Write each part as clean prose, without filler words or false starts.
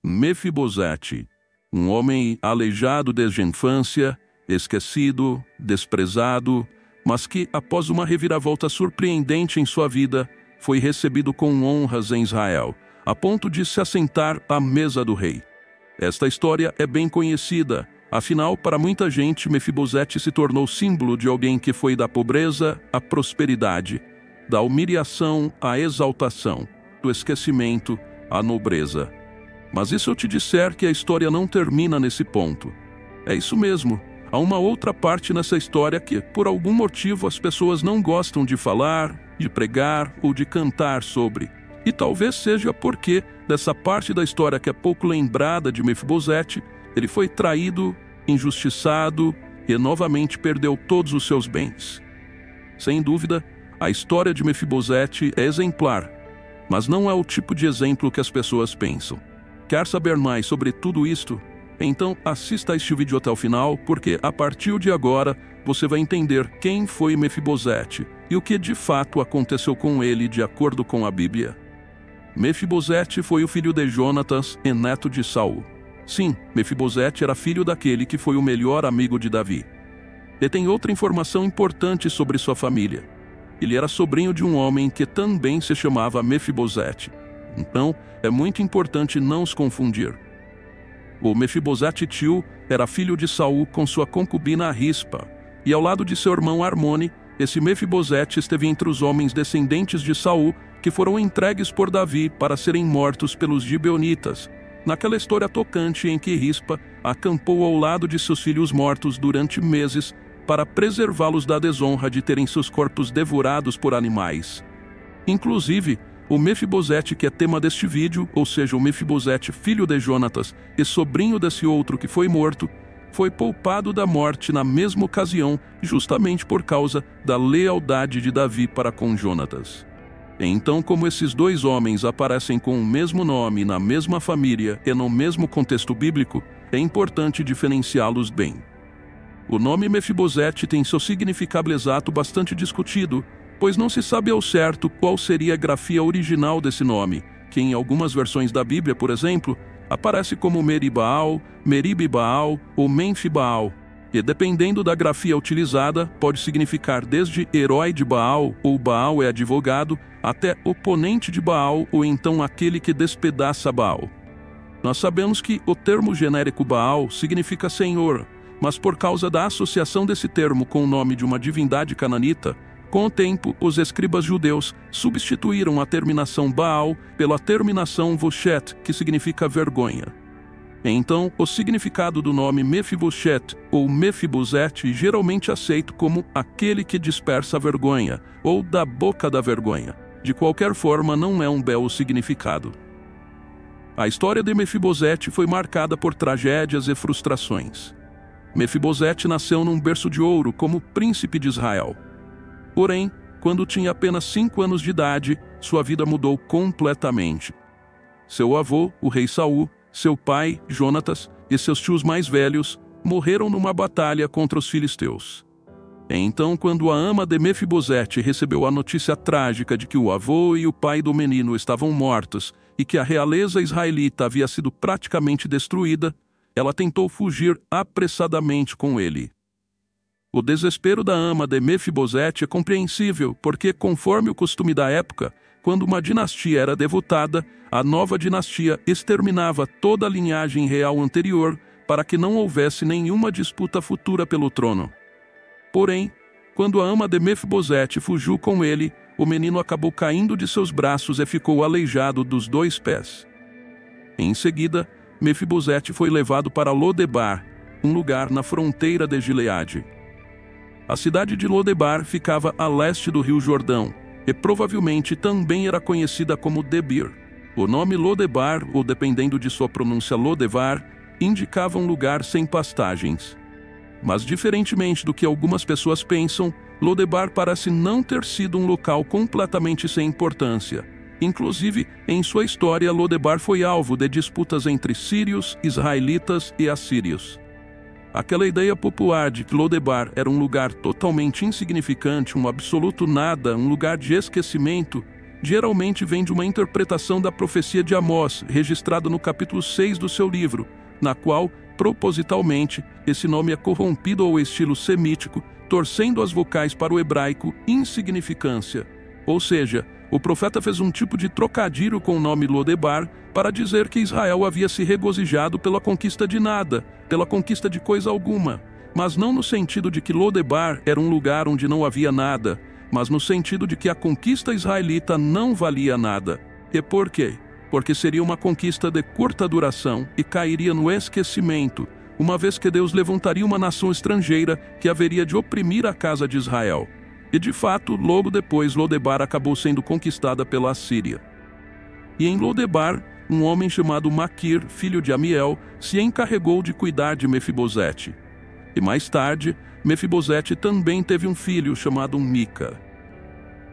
Mefibosete, um homem aleijado desde a infância, esquecido, desprezado, mas que, após uma reviravolta surpreendente em sua vida, foi recebido com honras em Israel, a ponto de se assentar à mesa do rei. Esta história é bem conhecida, afinal, para muita gente, Mefibosete se tornou símbolo de alguém que foi da pobreza à prosperidade, da humilhação à exaltação, do esquecimento à nobreza. Mas e se eu te disser que a história não termina nesse ponto? É isso mesmo. Há uma outra parte nessa história que, por algum motivo, as pessoas não gostam de falar, de pregar ou de cantar sobre. E talvez seja porque, dessa parte da história que é pouco lembrada de Mefibosete, ele foi traído, injustiçado e novamente perdeu todos os seus bens. Sem dúvida, a história de Mefibosete é exemplar, mas não é o tipo de exemplo que as pessoas pensam. Quer saber mais sobre tudo isto? Então assista este vídeo até o final, porque a partir de agora você vai entender quem foi Mefibosete e o que de fato aconteceu com ele de acordo com a Bíblia. Mefibosete foi o filho de Jonatas e neto de Saul. Sim, Mefibosete era filho daquele que foi o melhor amigo de Davi. E tem outra informação importante sobre sua família. Ele era sobrinho de um homem que também se chamava Mefibosete. Então, é muito importante não os confundir. O Mefibosete tio era filho de Saul com sua concubina Rispa, e ao lado de seu irmão Armone, esse Mefibosete esteve entre os homens descendentes de Saul que foram entregues por Davi para serem mortos pelos gibeonitas, naquela história tocante em que Rispa acampou ao lado de seus filhos mortos durante meses para preservá-los da desonra de terem seus corpos devorados por animais. Inclusive, o Mefibosete que é tema deste vídeo, ou seja, o Mefibosete filho de Jonatas e sobrinho desse outro que foi morto, foi poupado da morte na mesma ocasião, justamente por causa da lealdade de Davi para com Jonatas. Então, como esses dois homens aparecem com o mesmo nome, na mesma família e no mesmo contexto bíblico, é importante diferenciá-los bem. O nome Mefibosete tem seu significado exato bastante discutido, pois não se sabe ao certo qual seria a grafia original desse nome, que em algumas versões da Bíblia, por exemplo, aparece como Meribaal, Meribibaal ou Menfibaal, e dependendo da grafia utilizada, pode significar desde herói de Baal, ou Baal é advogado, até oponente de Baal, ou então aquele que despedaça Baal. Nós sabemos que o termo genérico Baal significa Senhor, mas por causa da associação desse termo com o nome de uma divindade cananita, com o tempo, os escribas judeus substituíram a terminação Baal pela terminação Voshet, que significa vergonha. Então, o significado do nome Mefiboshet ou Mefibosete geralmente aceito como aquele que dispersa a vergonha, ou da boca da vergonha. De qualquer forma, não é um belo significado. A história de Mefibosete foi marcada por tragédias e frustrações. Mefibosete nasceu num berço de ouro como príncipe de Israel. Porém, quando tinha apenas 5 anos de idade, sua vida mudou completamente. Seu avô, o rei Saul, seu pai, Jonatas, e seus tios mais velhos morreram numa batalha contra os filisteus. Então, quando a ama de Mefibosete recebeu a notícia trágica de que o avô e o pai do menino estavam mortos e que a realeza israelita havia sido praticamente destruída, ela tentou fugir apressadamente com ele. O desespero da ama de Mefibosete é compreensível, porque, conforme o costume da época, quando uma dinastia era devotada, a nova dinastia exterminava toda a linhagem real anterior para que não houvesse nenhuma disputa futura pelo trono. Porém, quando a ama de Mefibosete fugiu com ele, o menino acabou caindo de seus braços e ficou aleijado dos 2 pés. Em seguida, Mefibosete foi levado para Lodebar, um lugar na fronteira de Gileade. A cidade de Lodebar ficava a leste do rio Jordão, e provavelmente também era conhecida como Debir. O nome Lodebar, ou dependendo de sua pronúncia Lodevar, indicava um lugar sem pastagens. Mas diferentemente do que algumas pessoas pensam, Lodebar parece não ter sido um local completamente sem importância. Inclusive, em sua história, Lodebar foi alvo de disputas entre sírios, israelitas e assírios. Aquela ideia popular de que Lodebar era um lugar totalmente insignificante, um absoluto nada, um lugar de esquecimento, geralmente vem de uma interpretação da profecia de Amós, registrada no capítulo 6 do seu livro, na qual, propositalmente, esse nome é corrompido ao estilo semítico, torcendo as vocais para o hebraico insignificância. Ou seja, o profeta fez um tipo de trocadilho com o nome Lodebar para dizer que Israel havia se regozijado pela conquista de nada, pela conquista de coisa alguma, mas não no sentido de que Lodebar era um lugar onde não havia nada, mas no sentido de que a conquista israelita não valia nada. E por quê? Porque seria uma conquista de curta duração e cairia no esquecimento, uma vez que Deus levantaria uma nação estrangeira que haveria de oprimir a casa de Israel. E de fato, logo depois, Lodebar acabou sendo conquistada pela Assíria. E em Lodebar, um homem chamado Maquir, filho de Amiel, se encarregou de cuidar de Mefibosete. E mais tarde, Mefibosete também teve um filho chamado Mica.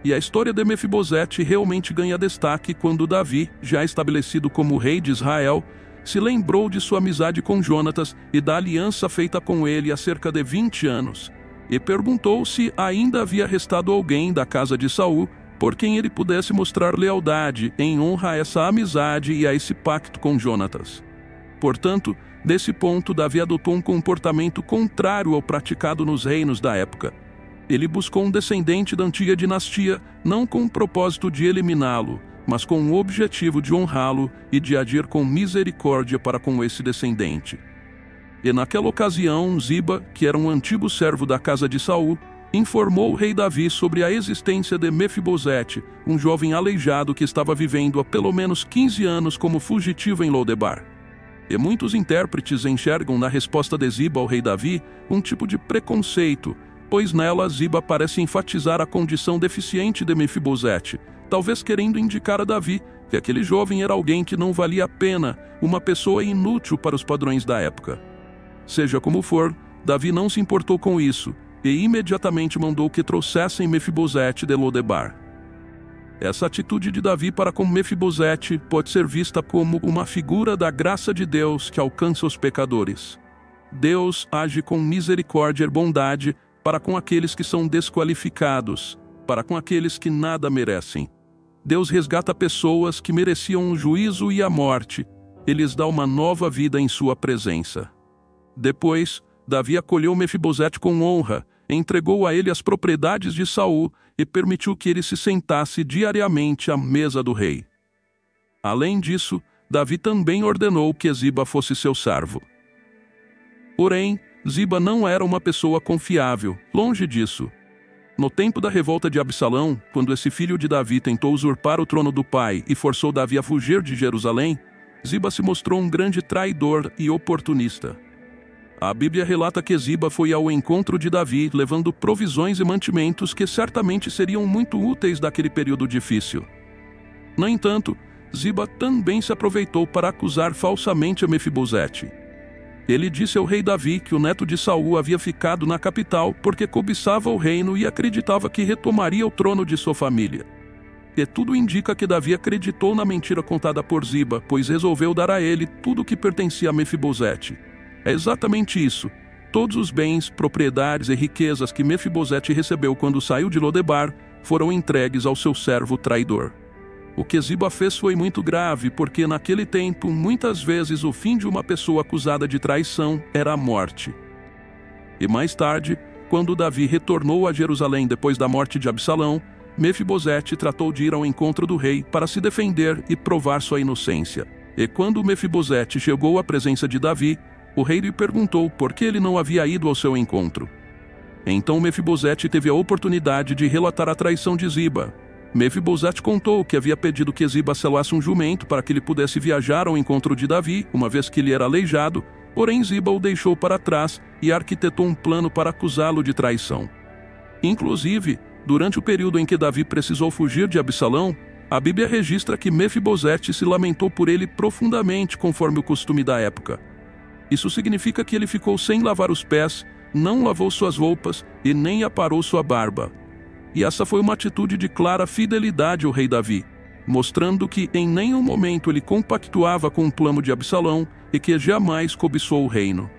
E a história de Mefibosete realmente ganha destaque quando Davi, já estabelecido como rei de Israel, se lembrou de sua amizade com Jonatas e da aliança feita com ele há cerca de 20 anos, e perguntou se ainda havia restado alguém da casa de Saul por quem ele pudesse mostrar lealdade em honra a essa amizade e a esse pacto com Jonatas. Portanto, desse ponto, Davi adotou um comportamento contrário ao praticado nos reinos da época. Ele buscou um descendente da antiga dinastia, não com o propósito de eliminá-lo, mas com o objetivo de honrá-lo e de agir com misericórdia para com esse descendente. E naquela ocasião, Ziba, que era um antigo servo da casa de Saul, informou o rei Davi sobre a existência de Mefibosete, um jovem aleijado que estava vivendo há pelo menos 15 anos como fugitivo em Lodebar. E muitos intérpretes enxergam na resposta de Ziba ao rei Davi um tipo de preconceito, pois nela Ziba parece enfatizar a condição deficiente de Mefibosete, talvez querendo indicar a Davi que aquele jovem era alguém que não valia a pena, uma pessoa inútil para os padrões da época. Seja como for, Davi não se importou com isso e imediatamente mandou que trouxessem Mefibosete de Lodebar. Essa atitude de Davi para com Mefibosete pode ser vista como uma figura da graça de Deus que alcança os pecadores. Deus age com misericórdia e bondade para com aqueles que são desqualificados, para com aqueles que nada merecem. Deus resgata pessoas que mereciam o juízo e a morte, e lhes dá uma nova vida em sua presença. Depois, Davi acolheu Mefibosete com honra, entregou a ele as propriedades de Saul e permitiu que ele se sentasse diariamente à mesa do rei. Além disso, Davi também ordenou que Ziba fosse seu servo. Porém, Ziba não era uma pessoa confiável, longe disso. No tempo da revolta de Absalão, quando esse filho de Davi tentou usurpar o trono do pai e forçou Davi a fugir de Jerusalém, Ziba se mostrou um grande traidor e oportunista. A Bíblia relata que Ziba foi ao encontro de Davi levando provisões e mantimentos que certamente seriam muito úteis naquele período difícil. No entanto, Ziba também se aproveitou para acusar falsamente a Mefibosete. Ele disse ao rei Davi que o neto de Saul havia ficado na capital porque cobiçava o reino e acreditava que retomaria o trono de sua família. E tudo indica que Davi acreditou na mentira contada por Ziba, pois resolveu dar a ele tudo o que pertencia a Mefibosete. É exatamente isso. Todos os bens, propriedades e riquezas que Mefibosete recebeu quando saiu de Lodebar foram entregues ao seu servo traidor. O que Ziba fez foi muito grave, porque naquele tempo, muitas vezes o fim de uma pessoa acusada de traição era a morte. E mais tarde, quando Davi retornou a Jerusalém depois da morte de Absalão, Mefibosete tratou de ir ao encontro do rei para se defender e provar sua inocência. E quando Mefibosete chegou à presença de Davi, o rei lhe perguntou por que ele não havia ido ao seu encontro. Então Mefibosete teve a oportunidade de relatar a traição de Ziba. Mefibosete contou que havia pedido que Ziba selasse um jumento para que ele pudesse viajar ao encontro de Davi, uma vez que ele era aleijado, porém Ziba o deixou para trás e arquitetou um plano para acusá-lo de traição. Inclusive, durante o período em que Davi precisou fugir de Absalão, a Bíblia registra que Mefibosete se lamentou por ele profundamente, conforme o costume da época. Isso significa que ele ficou sem lavar os pés, não lavou suas roupas e nem aparou sua barba. E essa foi uma atitude de clara fidelidade ao rei Davi, mostrando que em nenhum momento ele compactuava com o plano de Absalão e que jamais cobiçou o reino.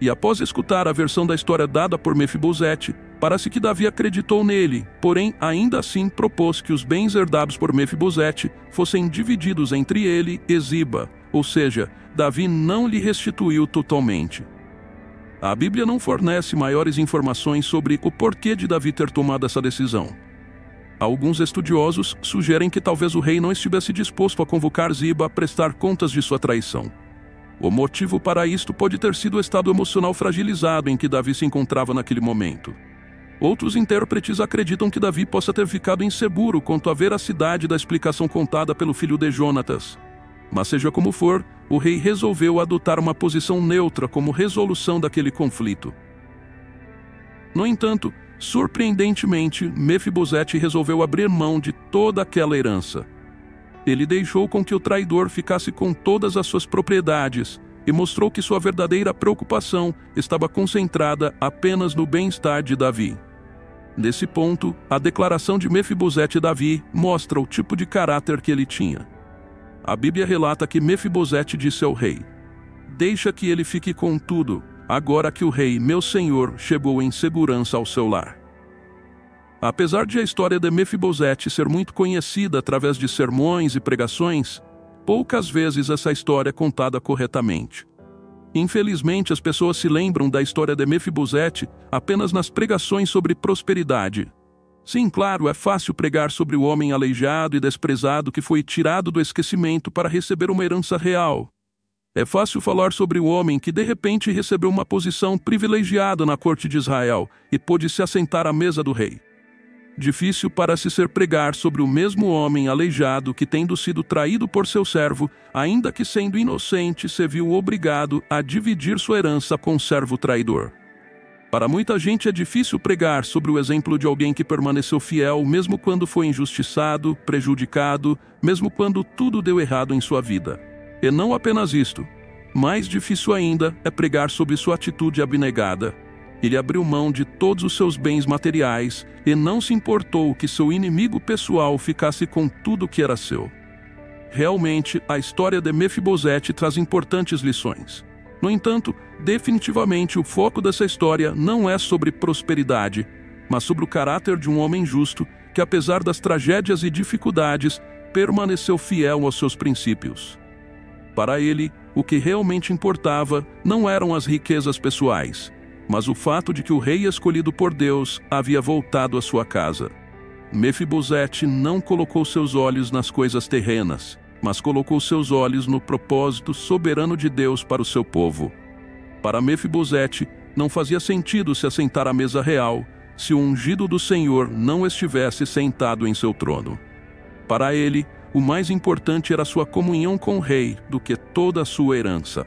E após escutar a versão da história dada por Mefibosete, parece que Davi acreditou nele, porém ainda assim propôs que os bens herdados por Mefibosete fossem divididos entre ele e Ziba, ou seja, Davi não lhe restituiu totalmente. A Bíblia não fornece maiores informações sobre o porquê de Davi ter tomado essa decisão. Alguns estudiosos sugerem que talvez o rei não estivesse disposto a convocar Ziba a prestar contas de sua traição. O motivo para isto pode ter sido o estado emocional fragilizado em que Davi se encontrava naquele momento. Outros intérpretes acreditam que Davi possa ter ficado inseguro quanto à veracidade da explicação contada pelo filho de Jonatas. Mas seja como for, o rei resolveu adotar uma posição neutra como resolução daquele conflito. No entanto, surpreendentemente, Mefibosete resolveu abrir mão de toda aquela herança. Ele deixou com que o traidor ficasse com todas as suas propriedades e mostrou que sua verdadeira preocupação estava concentrada apenas no bem-estar de Davi. Nesse ponto, a declaração de Mefibosete Davi mostra o tipo de caráter que ele tinha. A Bíblia relata que Mefibosete disse ao rei: "Deixa que ele fique com tudo, agora que o rei, meu senhor, chegou em segurança ao seu lar." Apesar de a história de Mefibosete ser muito conhecida através de sermões e pregações, poucas vezes essa história é contada corretamente. Infelizmente, as pessoas se lembram da história de Mefibosete apenas nas pregações sobre prosperidade. Sim, claro, é fácil pregar sobre o homem aleijado e desprezado que foi tirado do esquecimento para receber uma herança real. É fácil falar sobre o homem que de repente recebeu uma posição privilegiada na corte de Israel e pôde se assentar à mesa do rei. Difícil parece ser pregar sobre o mesmo homem aleijado que, tendo sido traído por seu servo, ainda que sendo inocente, se viu obrigado a dividir sua herança com o servo traidor. Para muita gente é difícil pregar sobre o exemplo de alguém que permaneceu fiel mesmo quando foi injustiçado, prejudicado, mesmo quando tudo deu errado em sua vida. E não apenas isto. Mais difícil ainda é pregar sobre sua atitude abnegada. Ele abriu mão de todos os seus bens materiais e não se importou que seu inimigo pessoal ficasse com tudo que era seu. Realmente, a história de Mefibosete traz importantes lições. No entanto, definitivamente o foco dessa história não é sobre prosperidade, mas sobre o caráter de um homem justo que, apesar das tragédias e dificuldades, permaneceu fiel aos seus princípios. Para ele, o que realmente importava não eram as riquezas pessoais, mas o fato de que o rei escolhido por Deus havia voltado à sua casa. Mefibosete não colocou seus olhos nas coisas terrenas, mas colocou seus olhos no propósito soberano de Deus para o seu povo. Para Mefibosete, não fazia sentido se assentar à mesa real se o ungido do Senhor não estivesse sentado em seu trono. Para ele, o mais importante era sua comunhão com o rei do que toda a sua herança.